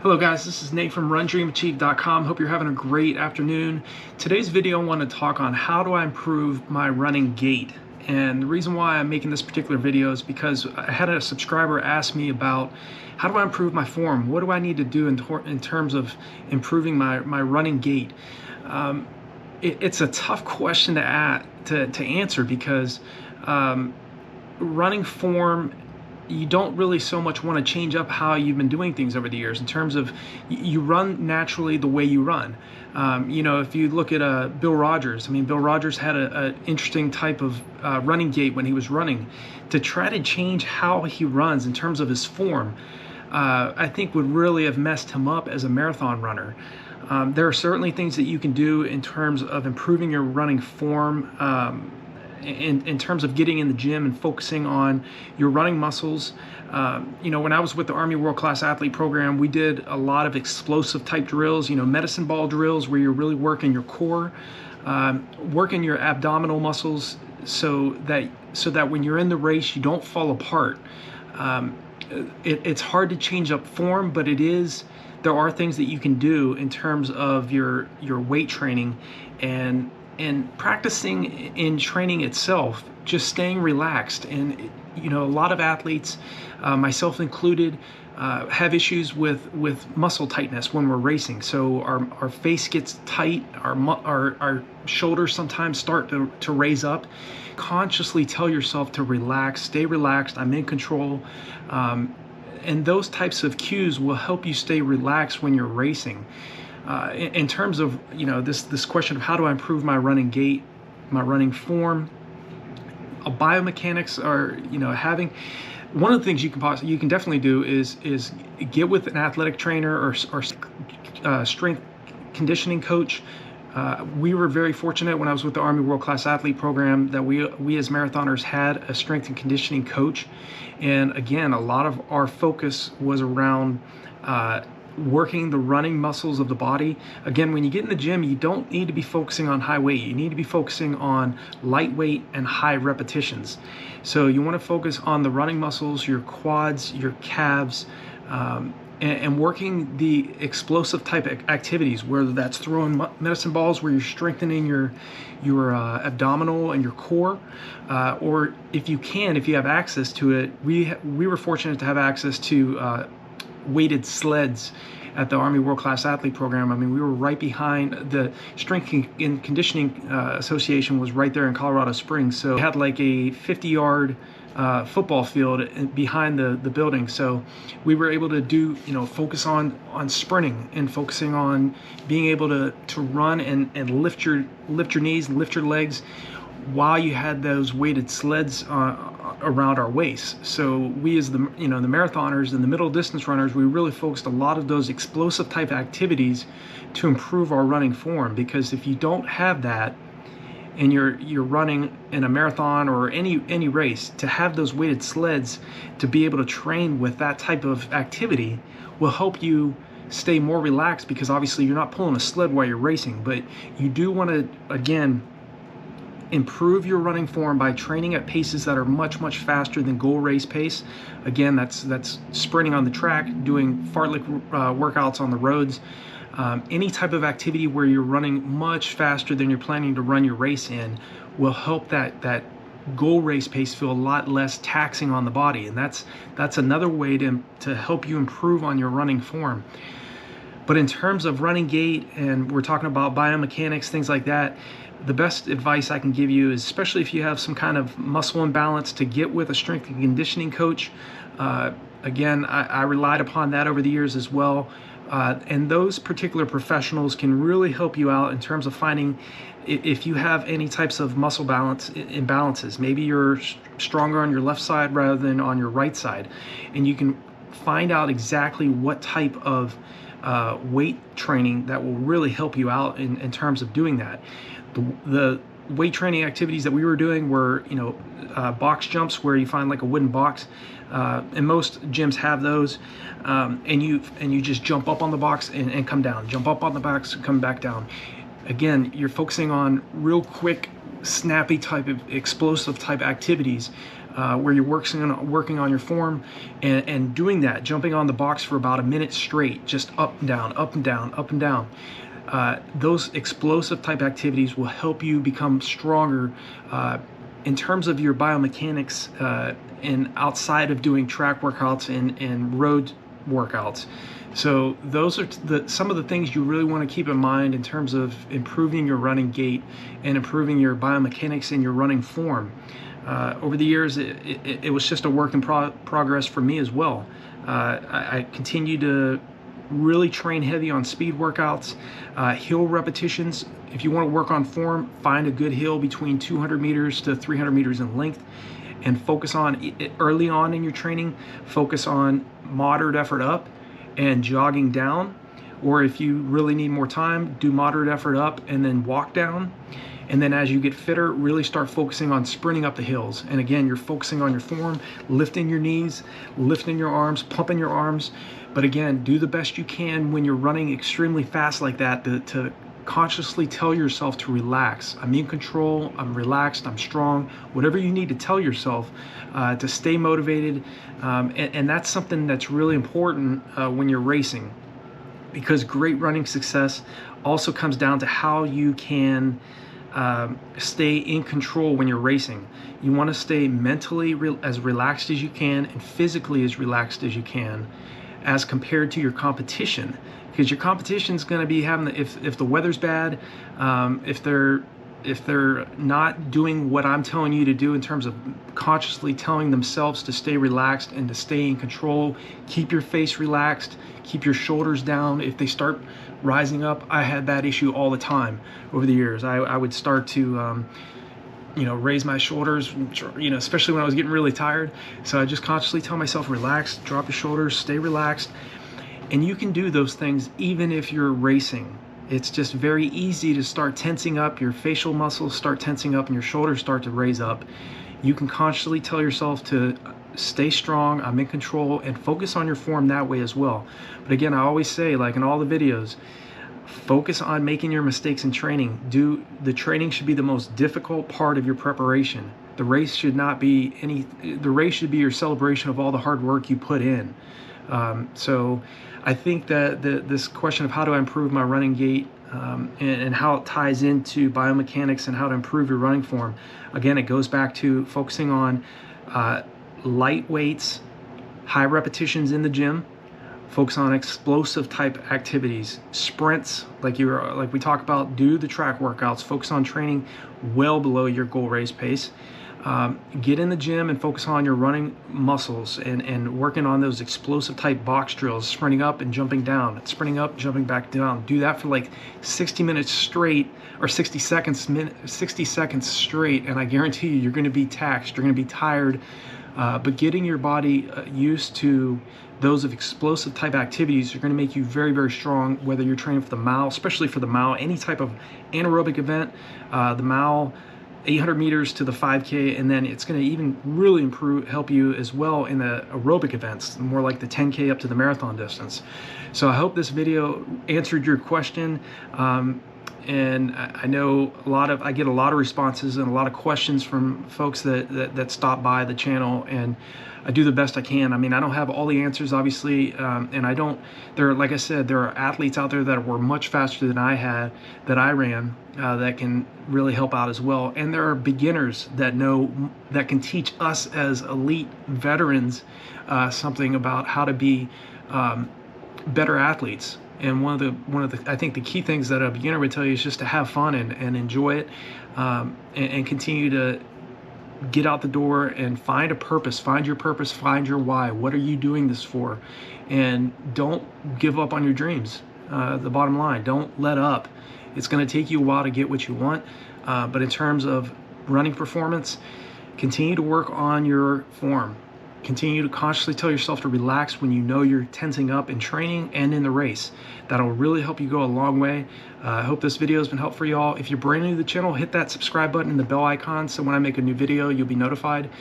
Hello guys, this is Nate from RunDreamAchieve.com. Hope you're having a great afternoon. Today's video I want to talk on how do I improve my running gait. And the reason why I'm making this particular video is because I had a subscriber ask me about how do I improve my form? What do I need to do in terms of improving my running gait? It's a tough question to answer because running form, you don't really so much want to change up how you've been doing things over the years in terms of you run naturally the way you run. If you look at Bill Rogers, Bill Rogers had an interesting type of running gait when he was running. To try to change how he runs in terms of his form, I think would really have messed him up as a marathon runner. There are certainly things that you can do in terms of improving your running form, in terms of getting in the gym and focusing on your running muscles. When I was with the Army World Class Athlete Program, we did a lot of explosive type drills, medicine ball drills where you're really working your core, working your abdominal muscles so that when you're in the race, you don't fall apart. It's hard to change up form, but there are things that you can do in terms of your weight training and practicing in training itself, just staying relaxed. And a lot of athletes, myself included, have issues with muscle tightness when we're racing. So our face gets tight, our shoulders sometimes start to raise up. Consciously tell yourself to relax, stay relaxed, I'm in control. And those types of cues will help you stay relaxed when you're racing. In terms of this question of how do I improve my running gait, my running form, biomechanics are having one of the things you can definitely do is get with an athletic trainer or strength conditioning coach. We were very fortunate when I was with the Army World Class Athlete Program that we as marathoners had a strength and conditioning coach. And again, a lot of our focus was around working the running muscles of the body. Again, when you get in the gym, you don't need to be focusing on high weight. You need to be focusing on lightweight and high repetitions. So you want to focus on the running muscles, your quads, your calves, and working the explosive type activities, whether that's throwing medicine balls where you're strengthening your abdominal and your core, or if you have access to it, we were fortunate to have access to weighted sleds at the Army World Class Athlete Program. We were right behind the Strength and Conditioning Association was right there in Colorado Springs. So we had like a 50-yard football field behind the building. So we were able to focus on sprinting and focusing on being able to run and lift your knees, lift your legs while you had those weighted sleds around our waist. So we as the marathoners and the middle distance runners, we really focused a lot of those explosive type activities to improve our running form, because if you don't have that and you're running in a marathon or any race, to have those weighted sleds to be able to train with that type of activity will help you stay more relaxed, because obviously you're not pulling a sled while you're racing, but you do want to, again, improve your running form by training at paces that are much faster than goal race pace. Again, that's sprinting on the track, doing fartlek workouts on the roads, any type of activity where you're running much faster than you're planning to run your race in will help that goal race pace feel a lot less taxing on the body. And that's another way to help you improve on your running form. But in terms of running gait, and we're talking about biomechanics, things like that, the best advice I can give you is, especially if you have some kind of muscle imbalance, to get with a strength and conditioning coach. Again, I relied upon that over the years as well. And those particular professionals can really help you out in terms of finding if you have any types of muscle imbalances. Maybe you're stronger on your left side rather than on your right side. And you can find out exactly what type of weight training that will really help you out in terms of doing that. The weight training activities that we were doing were, box jumps where you find like a wooden box, and most gyms have those, and you just jump up on the box and come down, jump up on the box and come back down. Again, you're focusing on real quick, snappy type of explosive type activities where you're working on your form, and doing that, jumping on the box for about a minute straight, just up and down, up and down, up and down. Those explosive type activities will help you become stronger in terms of your biomechanics and outside of doing track workouts and road workouts. So those are some of the things you really want to keep in mind in terms of improving your running gait and improving your biomechanics and your running form. Over the years, it was just a work in progress for me as well. I continue to really train heavy on speed workouts, hill repetitions. If you want to work on form, find a good hill between 200 meters to 300 meters in length, and focus on, early on in your training, focus on moderate effort up and jogging down. Or if you really need more time, do moderate effort up and then walk down. And then as you get fitter, really start focusing on sprinting up the hills. And again, you're focusing on your form, lifting your knees, lifting your arms, pumping your arms. But again, do the best you can when you're running extremely fast like that to consciously tell yourself to relax. I'm in control, I'm relaxed, I'm strong, whatever you need to tell yourself to stay motivated. And that's something that's really important when you're racing, because great running success also comes down to how you can stay in control when you're racing. You want to stay mentally as relaxed as you can and physically as relaxed as you can as compared to your competition, because your competition is going to be having if the weather's bad, if they're not doing what I'm telling you to do in terms of consciously telling themselves to stay relaxed and to stay in control, keep your face relaxed, keep your shoulders down. If they start rising up, I had that issue all the time over the years. I would start to raise my shoulders, especially when I was getting really tired. So I just consciously tell myself, relax, drop your shoulders, stay relaxed. And you can do those things even if you're racing. It's just very easy to start tensing up, your facial muscles start tensing up and your shoulders start to raise up. You can consciously tell yourself to stay strong, I'm in control, and focus on your form that way as well. But again, I always say, like in all the videos, focus on making your mistakes in training. The training should be the most difficult part of your preparation. The race should not be the race should be your celebration of all the hard work you put in. So I think that this question of how do I improve my running gait and how it ties into biomechanics and how to improve your running form, again, it goes back to focusing on light weights, high repetitions in the gym. Focus on explosive type activities, sprints, like we talk about. Do the track workouts. Focus on training well below your goal race pace. Get in the gym and focus on your running muscles and working on those explosive type box drills, sprinting up and jumping down, sprinting up, jumping back down. Do that for like 60 minutes straight, or 60 seconds straight, and I guarantee you're going to be taxed. You're going to be tired. But getting your body used to those of explosive type activities are going to make you very, very strong, whether you're training for the mile, especially for the mile, any type of anaerobic event, the mile, 800 meters to the 5K, and then it's going to even really help you as well in the aerobic events, more like the 10K up to the marathon distance. So I hope this video answered your question. And I know I get a lot of responses and a lot of questions from folks that stop by the channel, and I do the best I can. I mean, I don't have all the answers, obviously, and like I said, there are athletes out there that were much faster than I ran, that can really help out as well. And there are beginners that can teach us as elite veterans something about how to be better athletes. And one of the I think the key things that a beginner would tell you is just to have fun and enjoy it, and continue to get out the door and find a purpose, find your purpose, find your why. What are you doing this for? And don't give up on your dreams. The bottom line, don't let up. It's going to take you a while to get what you want, but in terms of running performance, continue to work on your form. Continue to consciously tell yourself to relax when you know you're tensing up in training and in the race. That'll really help you go a long way. I hope this video has been helpful for y'all. If you're brand new to the channel, hit that subscribe button and the bell icon so when I make a new video, you'll be notified.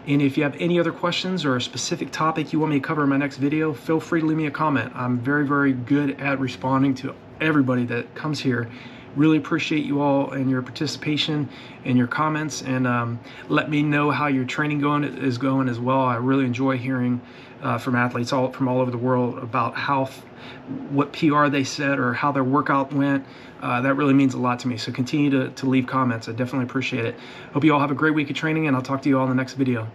And if you have any other questions or a specific topic you want me to cover in my next video, feel free to leave me a comment. I'm very, very good at responding to everybody that comes here Really appreciate you all and your participation and your comments, and let me know how your training is going as well. I really enjoy hearing from athletes from all over the world about what PR they set or how their workout went. That really means a lot to me. So continue to leave comments. I definitely appreciate it. Hope you all have a great week of training, and I'll talk to you all in the next video.